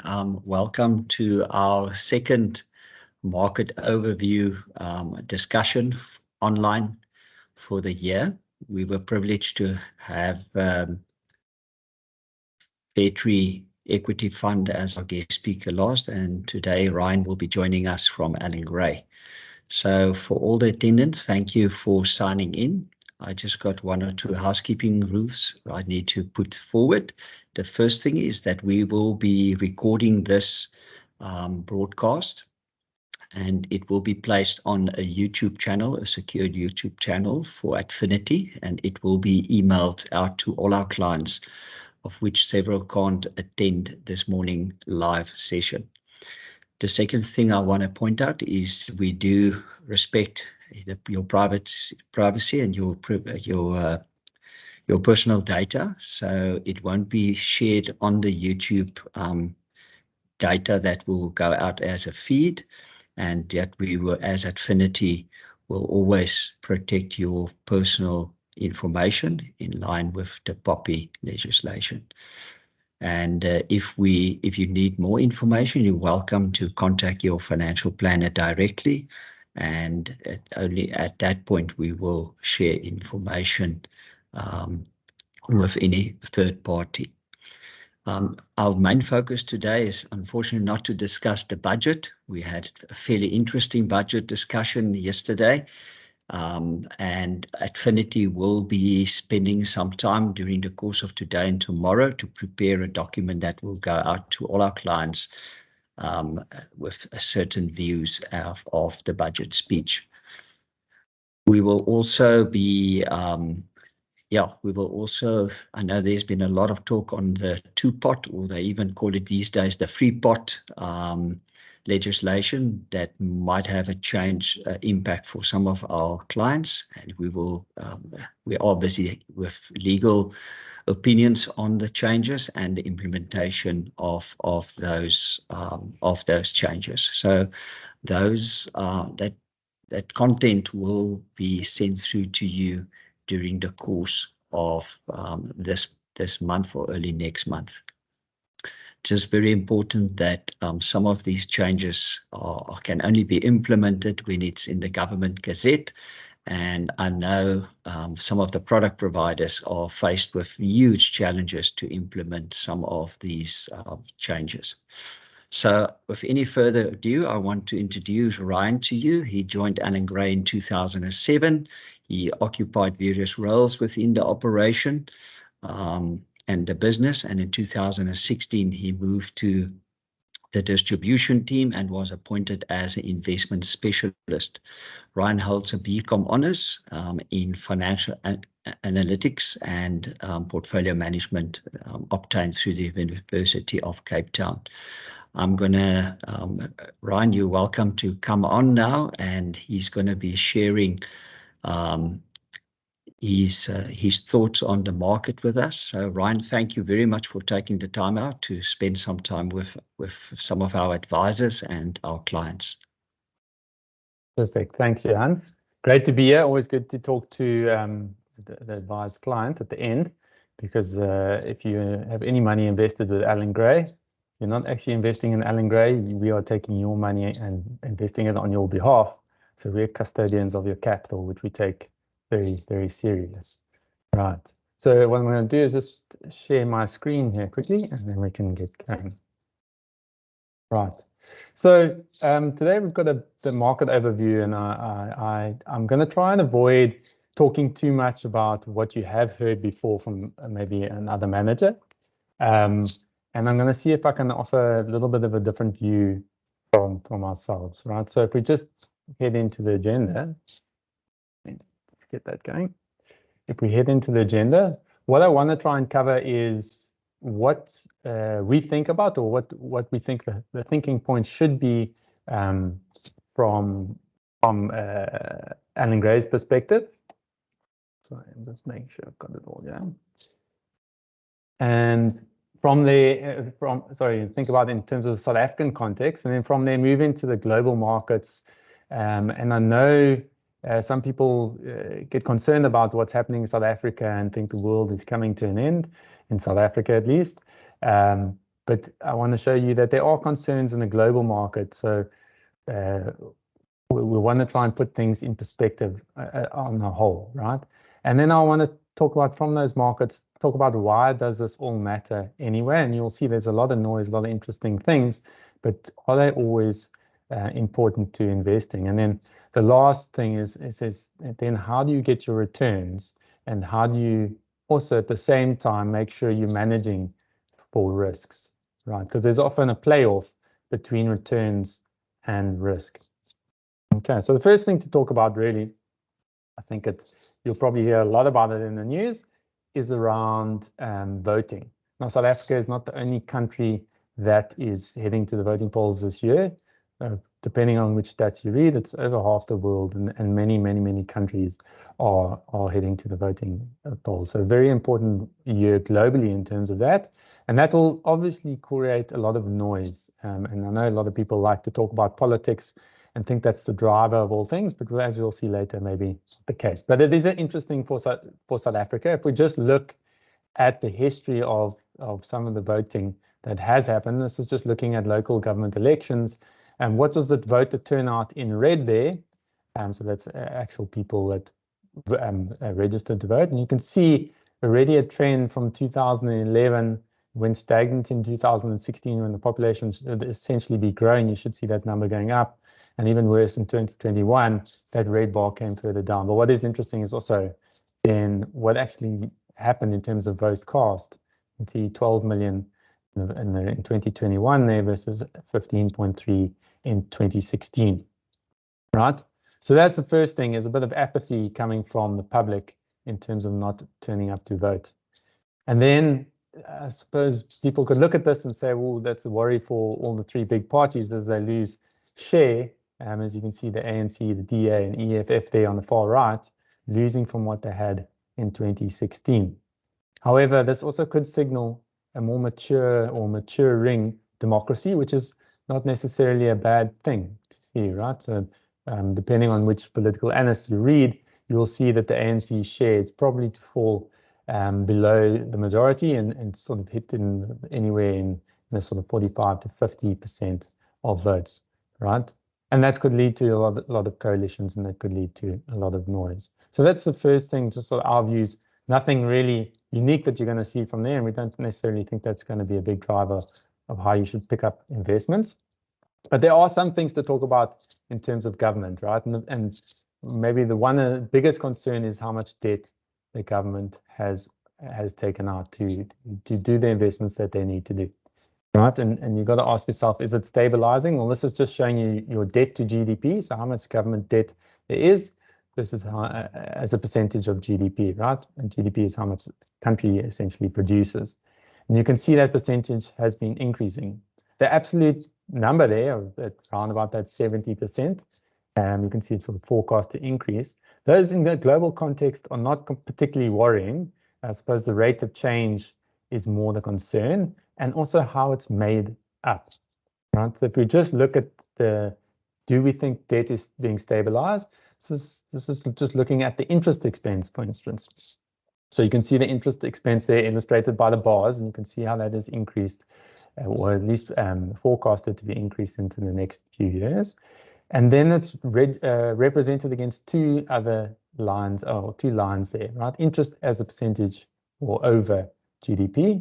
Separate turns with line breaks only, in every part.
morning. Welcome to our second market overview discussion online for the year. We were privileged to have Fairtree Equity Fund as our guest speaker last, and today Ryan will be joining us from Allan Gray. So for all the attendants, thank you for signing in. I just got one or two housekeeping rules I need to put forward. The first thing is that we will be recording this broadcast, and it will be placed on a YouTube channel, a secured YouTube channel for Affinity, and it will be emailed out to all our clients, of which several can't attend this morning live session. The second thing I want to point out is we do respect your privacy and your personal data, so it won't be shared on the YouTube data that will go out as a feed, and that we will, as Affinity, will always protect your personal information in line with the POPI legislation. And if you need more information, you're welcome to contact your financial planner directly, and only at that point we will share information with any third party. Our main focus today is unfortunately not to discuss the budget. We had a fairly interesting budget discussion yesterday. And Affinity will be spending some time during the course of today and tomorrow to prepare a document that will go out to all our clients with certain views of the budget speech. We will also be, I know there's been a lot of talk on the two-pot, or they even call it these days the free-pot legislation that might have a change impact for some of our clients, and we are busy with legal opinions on the changes and the implementation of those changes. So those that content will be sent through to you during the course of this month or early next month. Just very important that some of these changes can only be implemented when it's in the government gazette, and I know some of the product providers are faced with huge challenges to implement some of these changes. So with any further ado, I want to introduce Ryan to you. He joined Allan Gray in 2007. He occupied various roles within the operation and the business, and in 2016 he moved to the distribution team and was appointed as an investment specialist. Ryan holds a BCom honours in financial analytics and portfolio management obtained through the University of Cape Town. Ryan, you're welcome to come on now, and he's going to be sharing his thoughts on the market with us. So Ryan, thank you very much for taking the time out to spend some time with some of our advisors and our clients.
Perfect. Thanks, Johan. Great to be here. Always good to talk to the advised client at the end, because if you have any money invested with Allan Gray, you're not actually investing in Allan Gray. We are taking your money and investing it on your behalf. So we're custodians of your capital, which we take very, very serious. Right. So what I'm going to do is just share my screen here quickly, and then we can get going. Right. So today we've got the market overview, and I'm going to try and avoid talking too much about what you have heard before from maybe another manager. And I'm going to see if I can offer a little bit of a different view from ourselves, right? So if we just head into the agenda, let's get that going. If we head into the agenda, what I want to try and cover is what we think about, or what we think the thinking points should be from Allan Gray's perspective. So I'm just making sure I've got it all down. And think about it in terms of the South African context, and then from there move into the global markets. And I know some people get concerned about what's happening in South Africa and think the world is coming to an end, in South Africa at least. But I want to show you that there are concerns in the global market. So we want to try and put things in perspective on the whole, right? And then I want to talk about from those markets, talk about why does this all matter anyway? And you'll see there's a lot of noise, a lot of interesting things, but are they always important to investing? And then the last thing is then how do you get your returns? And how do you also at the same time make sure you're managing for risks, right? Because there's often a playoff between returns and risk. Okay, so the first thing to talk about really, I think you'll probably hear a lot about it in the news, is around voting. Now, South Africa is not the only country that is heading to the voting polls this year. Depending on which stats you read, it's over half the world, and many countries are heading to the voting polls. So very important year globally in terms of that. And that will obviously create a lot of noise. And I know a lot of people like to talk about politics and think that's the driver of all things, but as we'll see later, maybe not the case. But it is interesting for South Africa. If we just look at the history of some of the voting that has happened, this is just looking at local government elections. And what was the voter turnout in red there? So that's actual people that registered to vote. And you can see already a trend from 2011, went stagnant in 2016 when the population should essentially be growing. You should see that number going up. And even worse in 2021, that red bar came further down. But what is interesting is also then what actually happened in terms of votes cast. You can see 12 million in 2021 there versus 15.3 in 2016, right? So that's the first thing, is a bit of apathy coming from the public in terms of not turning up to vote. And then I suppose people could look at this and say, well, that's a worry for all the three big parties as they lose share. As you can see, the ANC, the DA, and EFF there on the far right, losing from what they had in 2016. However, this also could signal a more mature or maturing democracy, which is not necessarily a bad thing to see, right? So, depending on which political analyst you read, you'll see that the ANC share is probably to fall below the majority and sort of hit in anywhere in the sort of 45 to 50% of votes, right? And that could lead to a lot of coalitions, and that could lead to a lot of noise. So that's the first thing, just sort of our views. Nothing really unique that you're going to see from there, and we don't necessarily think that's going to be a big driver of how you should pick up investments. But there are some things to talk about in terms of government, right? And maybe the biggest concern is how much debt the government has taken out to do the investments that they need to do, right? And you've got to ask yourself, is it stabilizing? Well, this is just showing you your debt to GDP, so how much government debt there is versus how, as a percentage of GDP, right? And GDP is how much the country essentially produces. And you can see that percentage has been increasing. The absolute number there, around about that 70%, you can see it's sort of forecast to increase. Those in the global context are not particularly worrying. I suppose the rate of change is more the concern, and also how it's made up, right? So if we just look at do we think debt is being stabilized? This is just looking at the interest expense, for instance. So you can see the interest expense there illustrated by the bars, and you can see how that has increased, or at least forecasted to be increased into the next few years. And then it's represented against two other lines, or two lines there, right? Interest as a percentage or over GDP,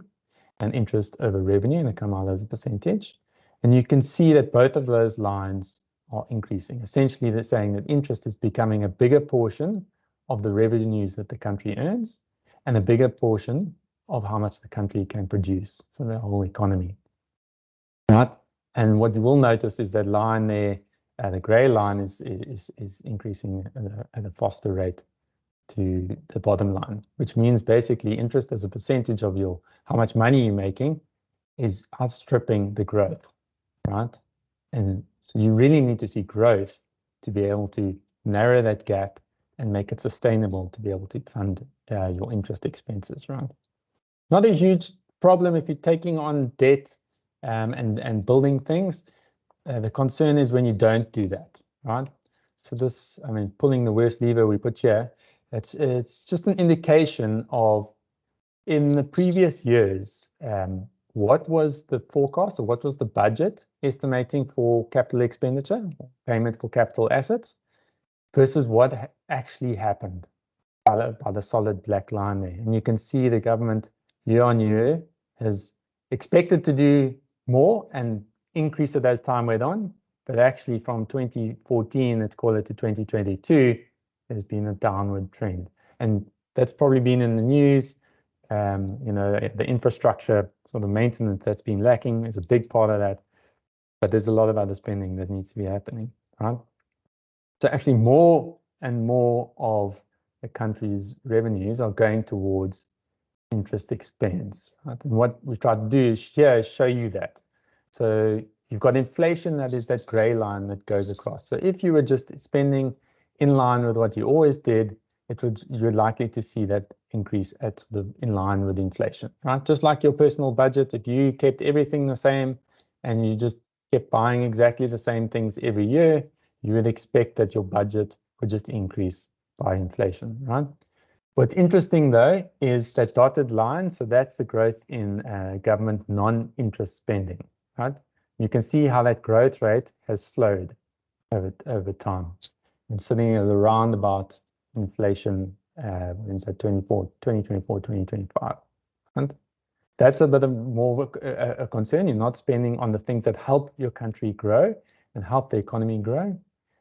and interest over revenue, and they come out as a percentage. And you can see that both of those lines are increasing. Essentially, they're saying that interest is becoming a bigger portion of the revenues that the country earns, and a bigger portion of how much the country can produce, so the whole economy, right? And what you will notice is that line there, the gray line is increasing at a faster rate to the bottom line, which means basically interest as a percentage of how much money you're making is outstripping the growth, right? And so you really need to see growth to be able to narrow that gap and make it sustainable to be able to fund your interest expenses, right? Not a huge problem if you're taking on debt and building things. The concern is when you don't do that, right? So this, I mean, pulling the worst lever we put here, it's just an indication of, in the previous years, what was the forecast or what was the budget estimating for capital expenditure, payment for capital assets, versus what actually happened by the solid black line there. And you can see the government year on year has expected to do more and increase it as time went on. But actually from 2014, let's call it, to 2022, there's been a downward trend. And that's probably been in the news. You know, the infrastructure, so the maintenance that's been lacking is a big part of that. But there's a lot of other spending that needs to be happening, right? So actually more and more of the country's revenues are going towards interest expense, right? And what we try to do is here show you that. So you've got inflation, that is that gray line that goes across. So if you were just spending in line with what you always did, you're likely to see that increase at in line with inflation, right? Just like your personal budget, if you kept everything the same and you just kept buying exactly the same things every year, you would expect that your budget would just increase by inflation, right? What's interesting though is that dotted line, so that's the growth in government non-interest spending, right? You can see how that growth rate has slowed over time and sitting at around about inflation in 2024, 2025. And that's a bit of more of a concern. You're not spending on the things that help your country grow and help the economy grow.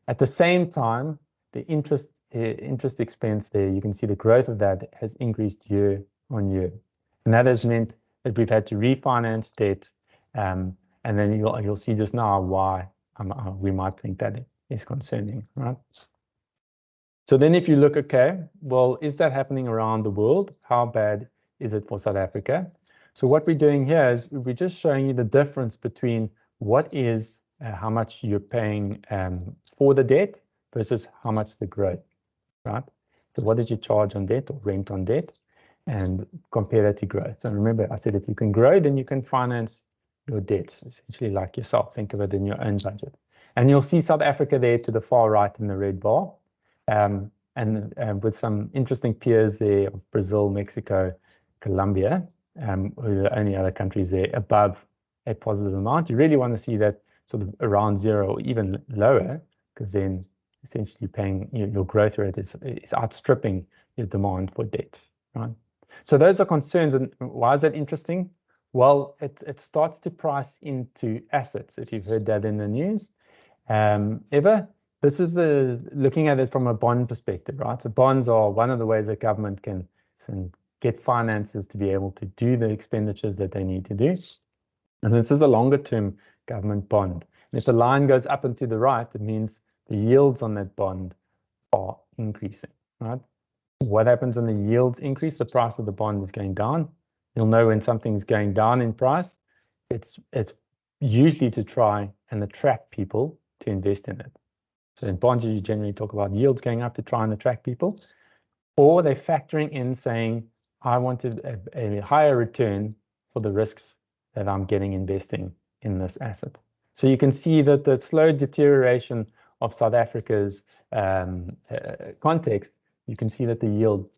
At the same time, the interest expense there, you can see the growth of that has increased year on year. And that has meant that we've had to refinance debt. And then you'll see just now why we might think that is concerning, right? So then if you look, okay, well, is that happening around the world? How bad is it for South Africa? So what we're doing here is we're just showing you the difference between what is how much you're paying for the debt versus how much the growth, right? So what did you charge on debt or rent on debt, and compare that to growth? And remember, I said if you can grow, then you can finance your debt, essentially like yourself. Think of it in your own budget. And you'll see South Africa there to the far right in the red bar. And with some interesting peers there of Brazil, Mexico, Colombia, who are the only other countries there above a positive amount. You really want to see that sort of around zero or even lower, because then essentially paying your growth rate is outstripping your demand for debt, right? So those are concerns. And why is that interesting? Well, it starts to price into assets, if you've heard that in the news ever. This is looking at it from a bond perspective, right? So bonds are one of the ways that government can get finances to be able to do the expenditures that they need to do. And this is a longer term government bond. And if the line goes up and to the right, it means the yields on that bond are increasing, right? What happens when the yields increase? The price of the bond is going down. You'll know when something's going down in price, it's usually to try and attract people to invest in it. So in bonds, you generally talk about yields going up to try and attract people, or they're factoring in saying, I wanted a higher return for the risks that I'm getting investing in this asset. So you can see that the slow deterioration of South Africa's context, you can see that the yield,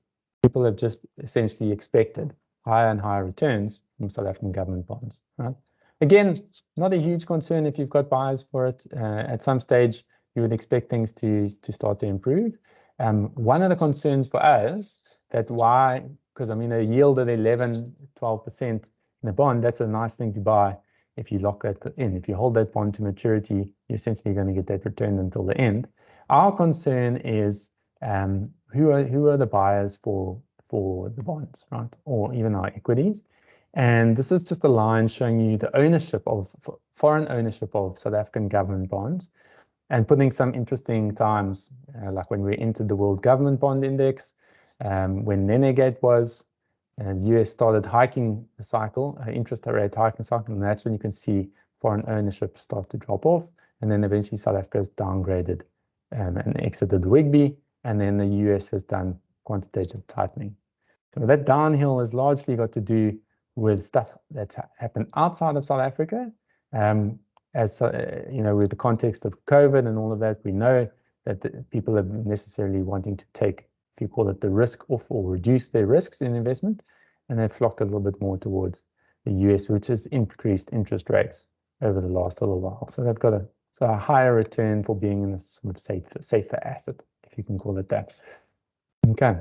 people have just essentially expected higher and higher returns from South African government bonds, right? Again, not a huge concern if you've got buyers for it. At some stage, you would expect things to start to improve. One of the concerns for us because I mean, a yield at 11, 12% in a bond, that's a nice thing to buy if you lock that in. If you hold that bond to maturity, you're essentially going to get that return until the end. Our concern is who are the buyers for the bonds, right? Or even our equities. And this is just a line showing you the ownership of foreign ownership of South African government bonds, and putting some interesting times, like when we entered the World Government Bond Index, when Nenegate was, and US started hiking the cycle, interest rate hiking cycle, and that's when you can see foreign ownership start to drop off. And then eventually South Africa has downgraded and exited the WIGBY, and then the US has done quantitative tightening. So that downhill has largely got to do with stuff that's happened outside of South Africa. As you know, with the context of COVID and all of that, we know that people are necessarily wanting to take, if you call it, the risk off or reduce their risks in investment, and they've flocked a little bit more towards the US, which has increased interest rates over the last little while. So they've got a higher return for being in a sort of safer asset, if you can call it that. Okay,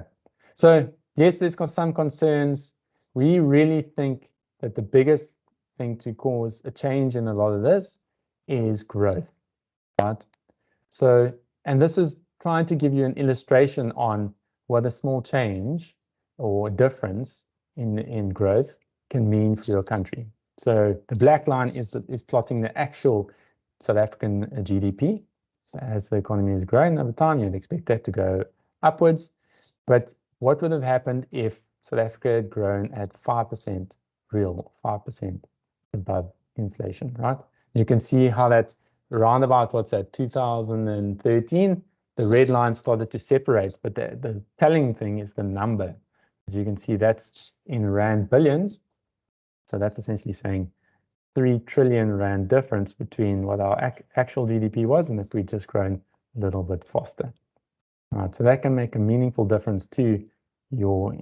so yes, there's got some concerns. We really think that the biggest thing to cause a change in a lot of this is growth, right? So, and this is trying to give you an illustration on what a small change or difference in growth can mean for your country. So the black line is plotting the actual South African GDP. So as the economy has grown over time, you'd expect that to go upwards. But what would have happened if South Africa had grown at 5% real, 5% above inflation, right? You can see how that roundabout, what's that, 2013, the red line started to separate, but the telling thing is the number. As you can see, that's in rand billions. So that's essentially saying 3 trillion rand difference between what our actual GDP was and if we'd just grown a little bit faster. All right, so that can make a meaningful difference to your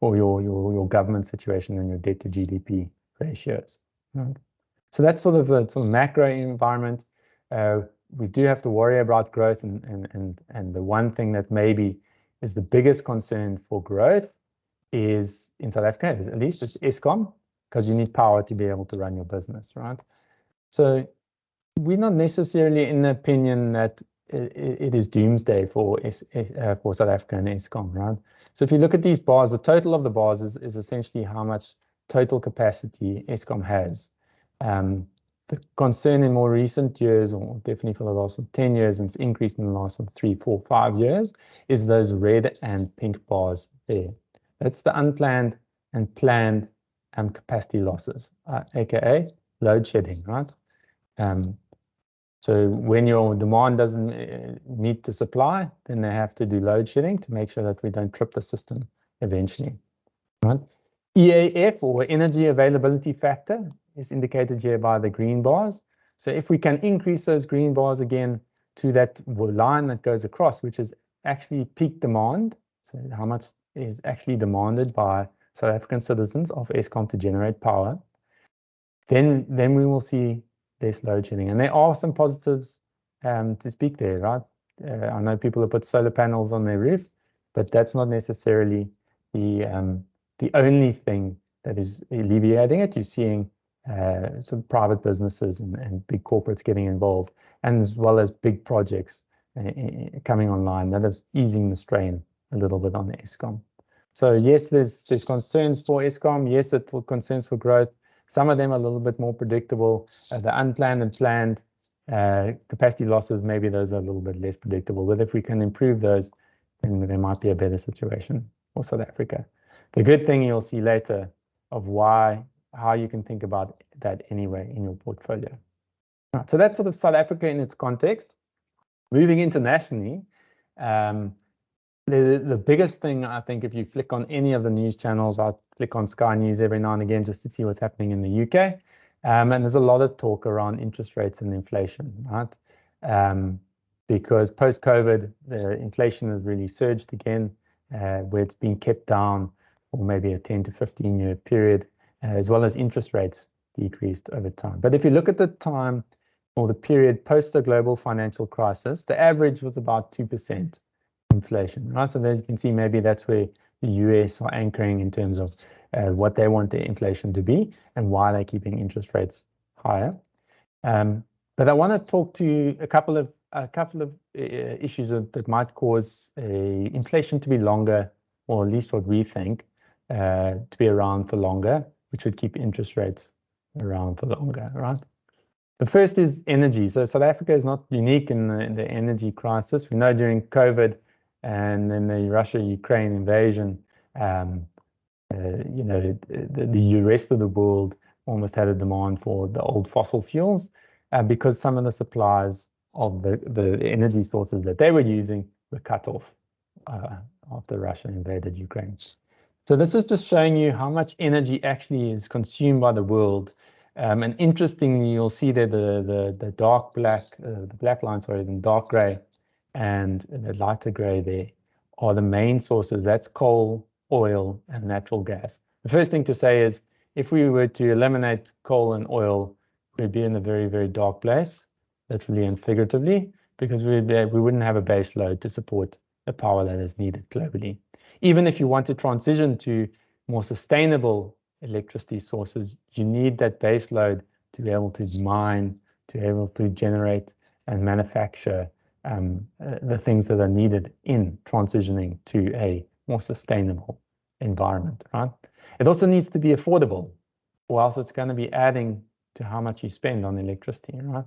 for your government situation and your debt to GDP ratios. Right? So that's sort of the macro environment. We do have to worry about growth, and the one thing that maybe is the biggest concern for growth is in South Africa, at least it's Eskom, because you need power to be able to run your business, right? So we're not necessarily in the opinion that it is doomsday for South Africa and Eskom, right? So if you look at these bars, the total of the bars is essentially how much total capacity Eskom has. The concern in more recent years, or definitely for the last 10 years, and it's increased in the last 3, 4, 5 years, is those red and pink bars there. That's the unplanned and planned capacity losses, aka load shedding, right? So when your demand doesn't meet the supply, then they have to do load shedding to make sure that we don't trip the system eventually, right? EAF, or energy availability factor, is indicated here by the green bars. So if we can increase those green bars again to that line that goes across, which is actually peak demand, so how much is actually demanded by South African citizens of Eskom to generate power, then we will see less load shedding. And there are some positives to speak there, right? I know people have put solar panels on their roof, but that's not necessarily the only thing that is alleviating it. You're seeing some private businesses and big corporates getting involved, and as well as big projects coming online. That is easing the strain a little bit on the Eskom. So yes, there's concerns for Eskom. Yes, it's concerns for growth. Some of them are a little bit more predictable. The unplanned and planned capacity losses, maybe those are a little bit less predictable. But if we can improve those, then there might be a better situation for South Africa. The good thing you'll see later of how you can think about that anyway in your portfolio. Right, so that's sort of South Africa in its context. Moving internationally, the biggest thing, I think, if you flick on any of the news channels, I click on Sky News every now and again just to see what's happening in the UK. And there's a lot of talk around interest rates and inflation, right? Because post-COVID, the inflation has really surged again, where it's been kept down for maybe a 10 to 15 year period, as well as interest rates decreased over time. But if you look at the time or the period post the global financial crisis, the average was about 2% inflation, right? So as you can see, maybe that's where the US are anchoring in terms of what they want their inflation to be and why they're keeping interest rates higher. But I want to talk to you a couple of issues that might cause inflation to be longer, or at least what we think to be around for longer, which would keep interest rates around for longer, right? The first is energy. So South Africa is not unique in the energy crisis. We know during COVID and then the Russia-Ukraine invasion, the rest of the world almost had a demand for the old fossil fuels because some of the supplies of the energy sources that they were using were cut off after Russia invaded Ukraine. So this is just showing you how much energy actually is consumed by the world. And interestingly, you'll see that the dark black, the black line, sorry, the dark gray and the lighter gray there are the main sources. That's coal, oil, and natural gas. The first thing to say is if we were to eliminate coal and oil, we'd be in a very, very dark place, literally and figuratively, because we wouldn't have a base load to support the power that is needed globally. Even if you want to transition to more sustainable electricity sources, you need that base load to be able to mine, to be able to generate and manufacture the things that are needed in transitioning to a more sustainable environment, right? It also needs to be affordable, or else it's going to be adding to how much you spend on electricity, right?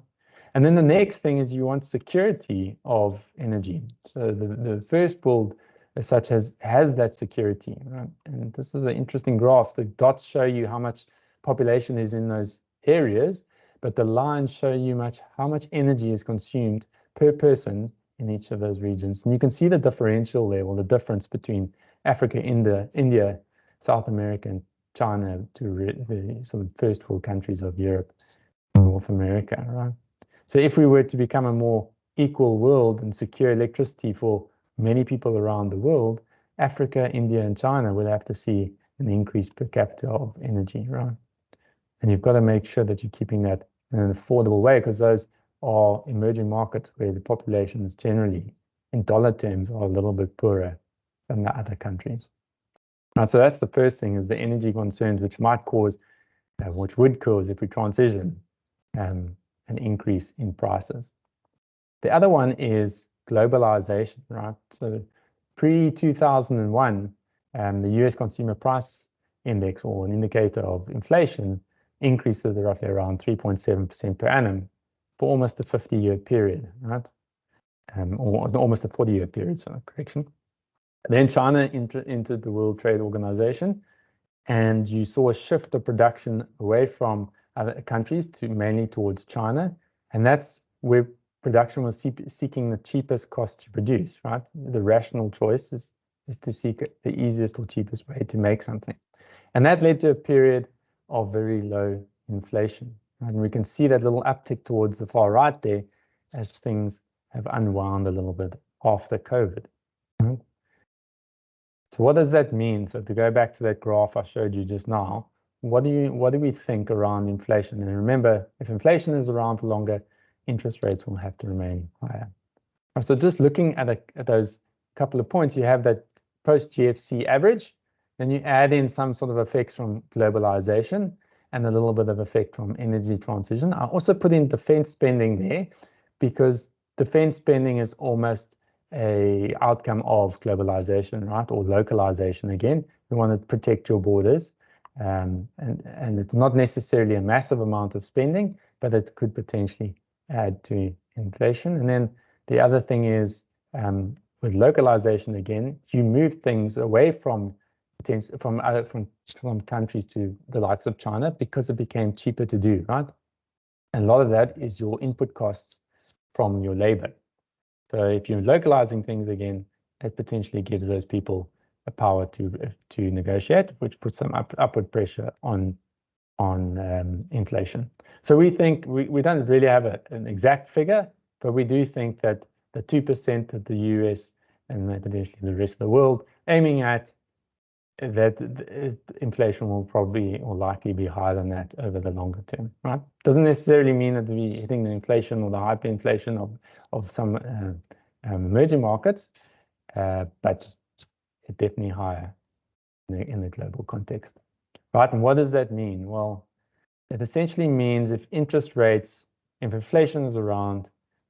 And then the next thing is you want security of energy. So the first world as such has that security, right? And this is an interesting graph. The dots show you how much population is in those areas, but the lines show you how much energy is consumed per person in each of those regions. And you can see the differential level, the difference between Africa, India, South America, and China to the sort of first world countries of Europe and North America, right? So if we were to become a more equal world and secure electricity for many people around the world, Africa, India, and China would have to see an increase per capita of energy, right? And you've got to make sure that you're keeping that in an affordable way, because those are emerging markets where the population is generally, in dollar terms, are a little bit poorer than the other countries. Right, so that's the first thing, is the energy concerns, which might cause, which would cause, if we transition, an increase in prices. The other one is globalization, right? So pre-2001, the US Consumer Price Index, or an indicator of inflation, increased at roughly around 3.7% per annum for almost a 50-year period, right? Or almost a 40-year period, so correction. Then China entered the World Trade Organization, and you saw a shift of production away from other countries to mainly towards China, and that's where production was seeking the cheapest cost to produce, right? The rational choice is to seek the easiest or cheapest way to make something. And that led to a period of very low inflation. And we can see that little uptick towards the far right there as things have unwound a little bit after COVID. Right? So what does that mean? So to go back to that graph I showed you just now, what do we think around inflation? And remember, if inflation is around for longer, interest rates will have to remain higher. So just looking at those couple of points, you have that post-GFC average, then you add in some sort of effects from globalization and a little bit of effect from energy transition. I also put in defense spending there, because defense spending is almost an outcome of globalization, right? Or localization again. You want to protect your borders. And it's not necessarily a massive amount of spending, but it could potentially add to inflation. And then the other thing is, with localization again, you move things away from countries to the likes of China because it became cheaper to do, right? And a lot of that is your input costs from your labor. So if you're localizing things again, it potentially gives those people a power to negotiate, which puts some upward pressure on inflation. So we think we don't really have an exact figure, but we do think that the 2% of the US and potentially the rest of the world aiming at that inflation will probably or likely be higher than that over the longer term, right? Doesn't necessarily mean that we're hitting the inflation or the hyperinflation of some emerging markets, but it's definitely higher in the global context, right? And what does that mean? Well, it essentially means if inflation is around,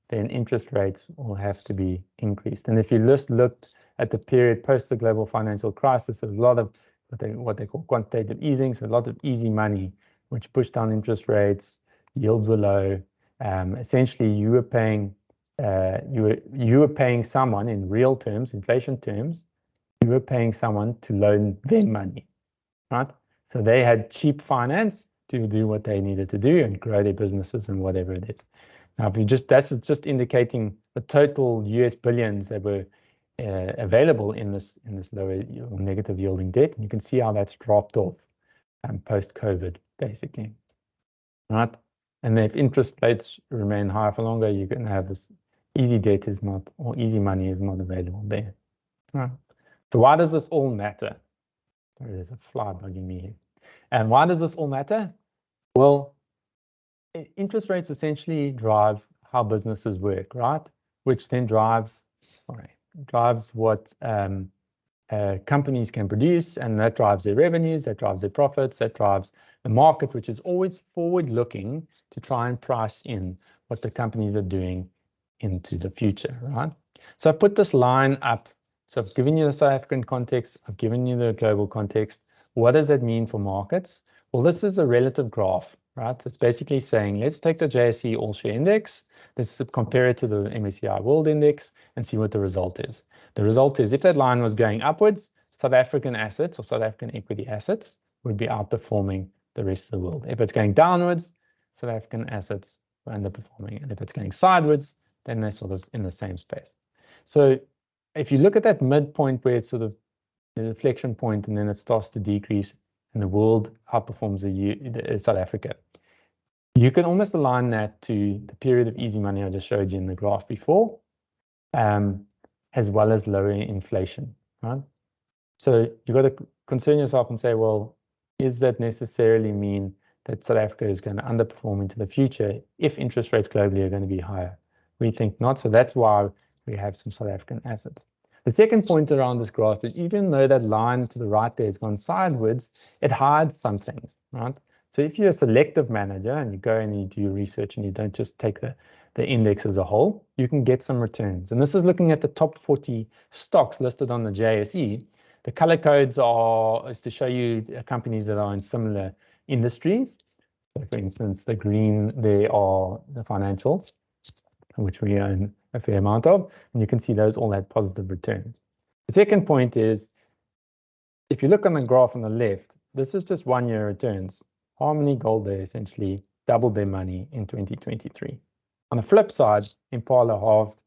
then interest rates will have to be increased. And if you just looked at the period post the global financial crisis, a lot of what they call quantitative easing, so a lot of easy money, which pushed down interest rates, yields were low. Essentially, you were paying someone in real terms, inflation terms, you were paying someone to loan them money, right? So they had cheap finance to do what they needed to do and grow their businesses and whatever it is. Now, that's just indicating the total US billions that were available in this lower negative yielding debt. And you can see how that's dropped off post-COVID, basically, right? And if interest rates remain high for longer, you're going to have this easy debt is not, or easy money is not available there. Right? So why does this all matter? There's a fly bugging me here. And why does this all matter? Well, interest rates essentially drive how businesses work, right? Which then drives what companies can produce, and that drives their revenues, that drives their profits, that drives the market, which is always forward-looking to try and price in what the companies are doing into the future, right? So I've put this line up. So I've given you the South African context, I've given you the global context. What does that mean for markets? Well, this is a relative graph, right? It's basically saying, let's take the JSE All Share Index, let's compare it to the MSCI World Index and see what the result is. The result is if that line was going upwards, South African assets or South African equity assets would be outperforming the rest of the world. If it's going downwards, South African assets are underperforming. And if it's going sideways, then they're sort of in the same space. So if you look at that midpoint where it's sort of the inflection point and then it starts to decrease and the world outperforms South Africa, you can almost align that to the period of easy money I just showed you in the graph before, as well as lower inflation, right? So you've got to concern yourself and say, well, does that necessarily mean that South Africa is going to underperform into the future if interest rates globally are going to be higher? We think not, so that's why we have some South African assets. The second point around this graph is even though that line to the right there has gone sideways, it hides some things, right? So if you're a selective manager and you go and you do your research and you don't just take the index as a whole, you can get some returns. And this is looking at the top 40 stocks listed on the JSE. The color codes is to show you companies that are in similar industries. So for instance, the green, there are the financials, which we own a fair amount of, and you can see those all had positive returns. The second point is, if you look on the graph on the left, this is just 1 year returns. Harmony Gold, they essentially doubled their money in 2023. On the flip side, Impala halved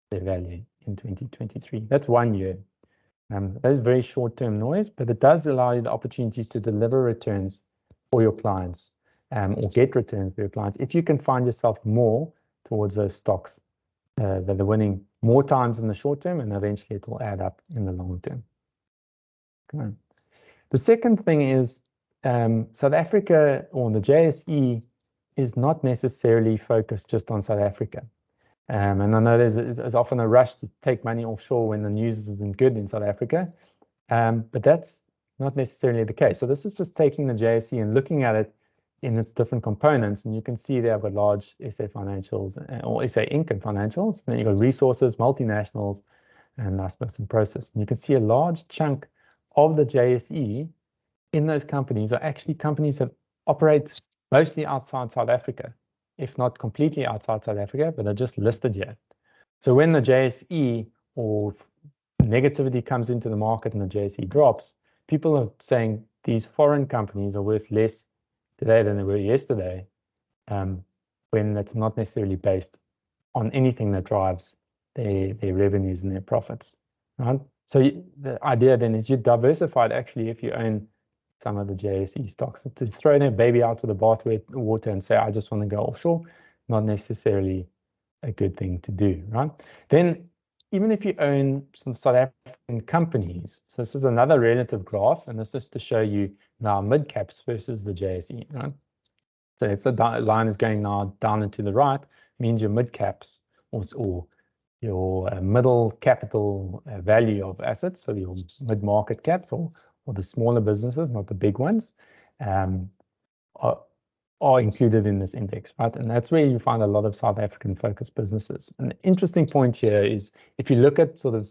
their value in 2023. That's 1 year. That is very short-term noise, but it does allow you the opportunities to deliver returns for your clients or get returns for your clients if you can find yourself more towards those stocks that are winning more times in the short term, and eventually it will add up in the long term. Okay. The second thing is South Africa, or the JSE, is not necessarily focused just on South Africa. And I know there's often a rush to take money offshore when the news isn't good in South Africa, but that's not necessarily the case. So this is just taking the JSE and looking at it in its different components, and you can see there I've got large SA financials or SA Inc. and financials. Then you've got resources, multinationals, and last but not process. And you can see a large chunk of the JSE in those companies are actually companies that operate mostly outside South Africa, if not completely outside South Africa, but are just listed here. So when the JSE or negativity comes into the market and the JSE drops, people are saying these foreign companies are worth less today than they were yesterday, when that's not necessarily based on anything that drives their revenues and their profits, right? So the idea then is you diversified actually if you own some of the JSE stocks. So to throw their baby out to the bathwater and say, I just want to go offshore, not necessarily a good thing to do, right? Then even if you own some South African companies, so this is another relative graph, and this is to show you now mid-caps versus the JSE, right? So if the line is going now down and to the right, it means your mid-caps or your middle capital value of assets, so your mid-market caps or the smaller businesses, not the big ones, are included in this index, right? And that's where you find a lot of South African focused businesses. An interesting point here is if you look at sort of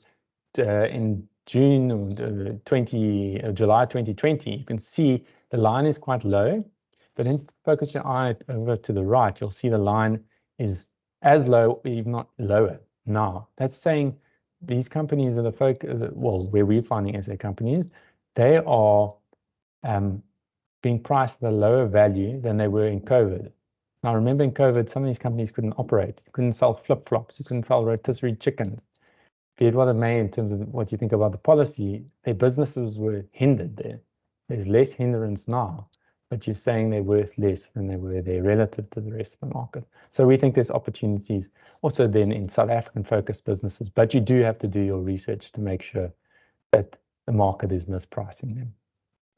in June or July 2020, you can see the line is quite low, but then focus your eye over to the right, you'll see the line is as low, if not lower now. That's saying these companies are the well, where we're finding SA companies, they are being priced at a lower value than they were in COVID. Now, remember in COVID, some of these companies couldn't operate. You couldn't sell flip-flops. You couldn't sell rotisserie chickens. Be it what it may in terms of what you think about the policy, their businesses were hindered there. There's less hindrance now, but you're saying they're worth less than they were there relative to the rest of the market. So we think there's opportunities also then in South African focused businesses, but you do have to do your research to make sure that the market is mispricing them.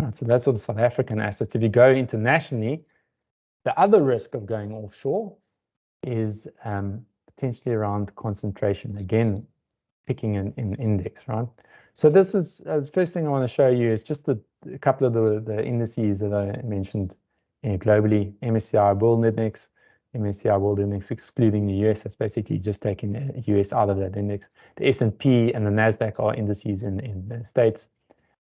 Right, so that's all the South African assets. If you go internationally, the other risk of going offshore is potentially around concentration. Again, picking an index, right? So this is the first thing I want to show you is just a couple of the indices that I mentioned globally. MSCI World Index, MSCI World Index excluding the US. That's basically just taking the US out of that index. The S&P and the NASDAQ are indices in the States,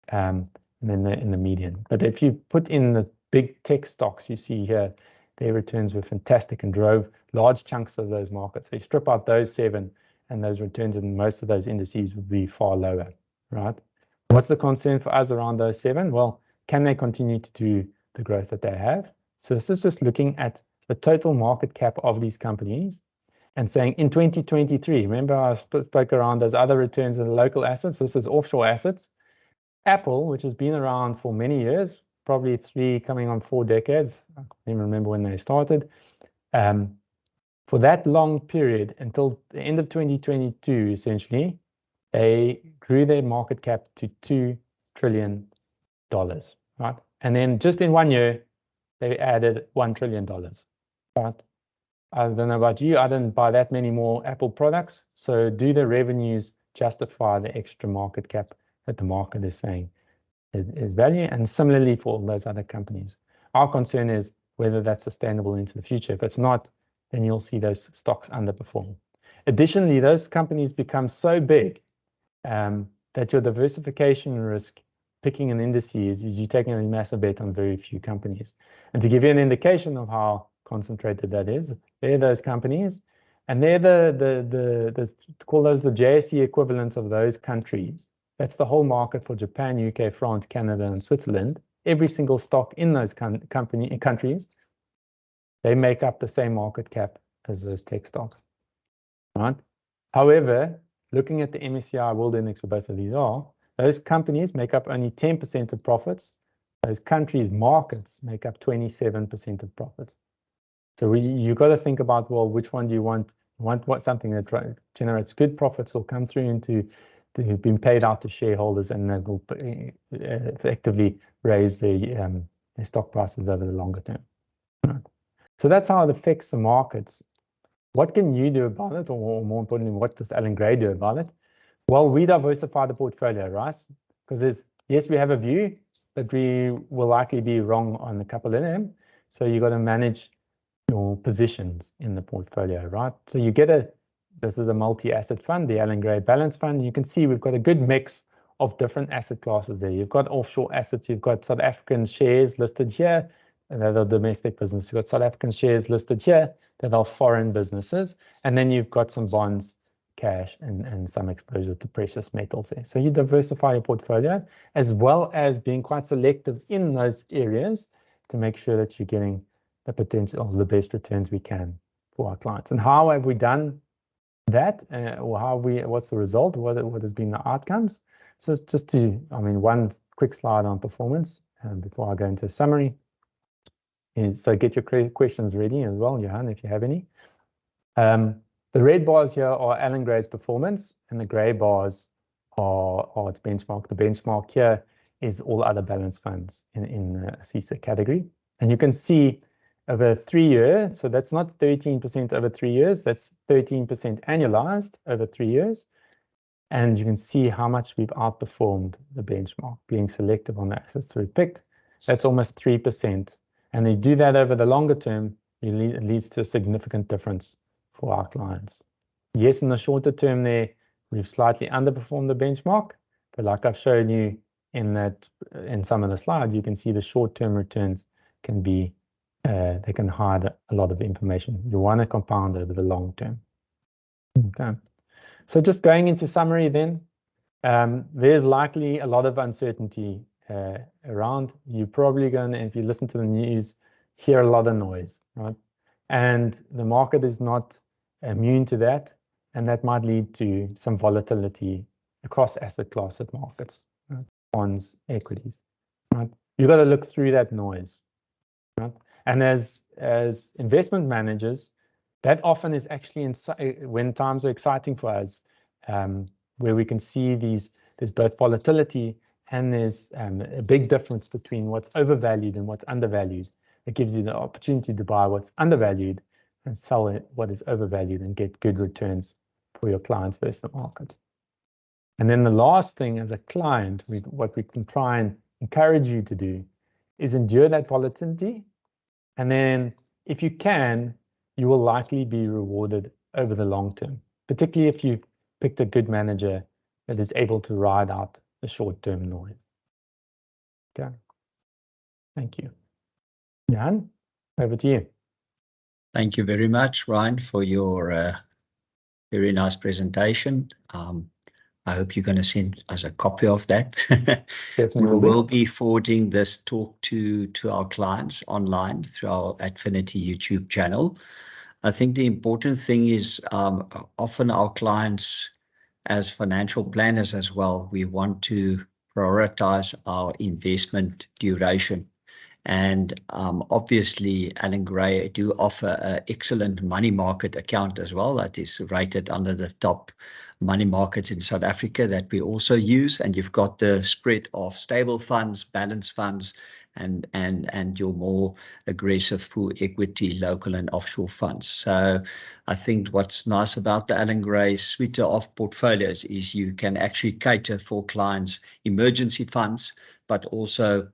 and then in the median. But if you put in the big tech stocks you see here, their returns were fantastic and drove large chunks of those markets. So you strip out those 7, and those returns in most of those indices would be far lower, right? What's the concern for us around those 7? Well, can they continue to do the growth that they have? So this is just looking at the total market cap of these companies and saying in 2023, remember I spoke around those other returns in the local assets. This is offshore assets. Apple, which has been around for many years, probably 3 coming on 4 decades. I can't even remember when they started. For that long period until the end of 2022, essentially, they grew their market cap to $2 trillion, right? And then just in 1 year, they added $1 trillion, right? I don't know about you, I didn't buy that many more Apple products. So do the revenues justify the extra market cap that the market is saying is value? And similarly for all those other companies. Our concern is whether that's sustainable into the future. If it's not, then you'll see those stocks underperform. Additionally, those companies become so big that your diversification risk picking an indices is you taking a massive bet on very few companies. And to give you an indication of how concentrated that is, they're those companies, and they're call those the JSE equivalents of those countries. That's the whole market for Japan, UK, France, Canada, and Switzerland. Every single stock in those countries, they make up the same market cap as those tech stocks, right? However, looking at the MSCI World Index for both of these those companies make up only 10% of profits. Those countries' markets make up 27% of profits. So you've got to think about, well, which one do you want? You want something that generates good profits, will come through into being paid out to shareholders, and that will effectively raise the stock prices over the longer term. Right. So that's how it affects the markets. What can you do about it, or more importantly, what does Allan Gray do about it? Well, we diversify the portfolio, right? Because yes, we have a view, but we will likely be wrong on a couple of them. So you got to manage your positions in the portfolio, right? So you get this is a multi-asset fund, the Allan Gray Balance Fund. You can see we've got a good mix of different asset classes there. You've got offshore assets, you've got South African shares listed here, and that are domestic business. You've got South African shares listed here that are foreign businesses. And then you've got some bonds, cash, and some exposure to precious metals there. So you diversify your portfolio as well as being quite selective in those areas to make sure that you're getting the potential of the best returns we can for our clients. And how have we done that? Or what's the result? What has been the outcomes? So just one quick slide on performance before I go into a summary. So get your questions ready as well, Johan, if you have any. The red bars here are Allan Gray's performance, and the gray bars are its benchmark. The benchmark here is all other balance funds in the CISA category. And you can see over 3 years, so that's not 13% over 3 years, that's 13% annualized over 3 years. And you can see how much we've outperformed the benchmark, being selective on the assets we picked. That's almost 3%. And they do that over the longer term, it leads to a significant difference for our clients. Yes, in the shorter term there, we've slightly underperformed the benchmark, but like I've shown you in some of the slides, you can see the short-term returns can be, they can hide a lot of information. You want to compound over the long term. Okay. So just going into summary then, there's likely a lot of uncertainty around. You're probably going to, if you listen to the news, hear a lot of noise, right? And the market is not immune to that, and that might lead to some volatility across asset class markets, right? Bonds, equities, right? You've got to look through that noise, right? And as investment managers, that often is actually when times are exciting for us, where we can see there's both volatility and there's a big difference between what's overvalued and what's undervalued. It gives you the opportunity to buy what's undervalued and sell it what is overvalued and get good returns for your clients versus the market. And then the last thing as a client, what we can try and encourage you to do is endure that volatility. And then if you can, you will likely be rewarded over the long term, particularly if you've picked a good manager that is able to ride out the short-term noise. Okay. Thank you. Jan, over to you.
Thank you very much, Ryan, for your very nice presentation. I hope you're going to send us a copy of that.
Definitely
We will be forwarding this talk to our clients online through our Affinity YouTube channel. I think the important thing is often our clients, as financial planners as well, we want to prioritize our investment duration. And obviously, Allan Gray do offer an excellent money market account as well that is rated under the top money markets in South Africa that we also use. And you've got the spread of stable funds, balanced funds, and your more aggressive full equity local and offshore funds. So I think what's nice about the Allan Gray suite of portfolios is you can actually cater for clients' emergency funds, but also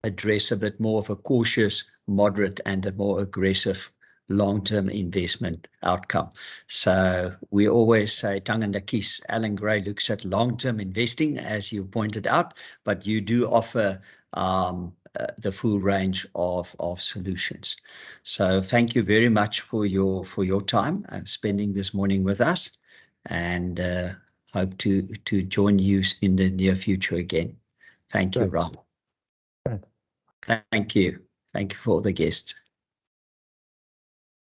address a bit more of a cautious, moderate, and a more aggressive long-term investment outcome. So we always say, tongue in the kiss, Allan Gray looks at long-term investing, as you pointed out, but you do offer the full range of solutions. So thank you very much for your time and spending this morning with us, and hope to join you in the near future again. Thank you, Ron. Thank you. Thank you for the guests.